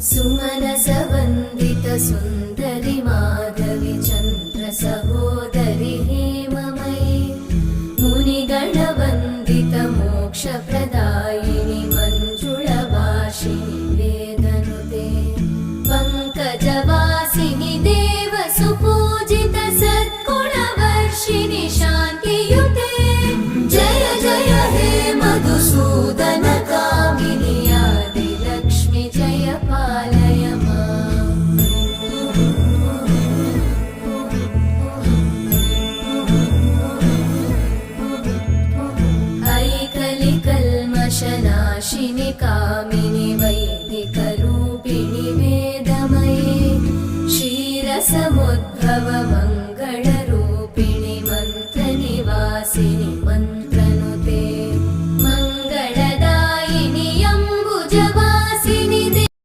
सुमनसवन्दित सुन्दरि माधवि चन्द्र सहोदरि हेममयि मुनिगणवन्दित मोक्षप्रदायिनि मञ्जुळभाषिणि वेदनुते पङ्कजवासिनि देव सुपूजित सद्गुणवर्षिणि शान्तियुते जय जय हे मधुसूदन कामिनि आदिलक्ष्मि जय पालय माम्। ऐकलिकल्मषनाशिनि कामिनि वै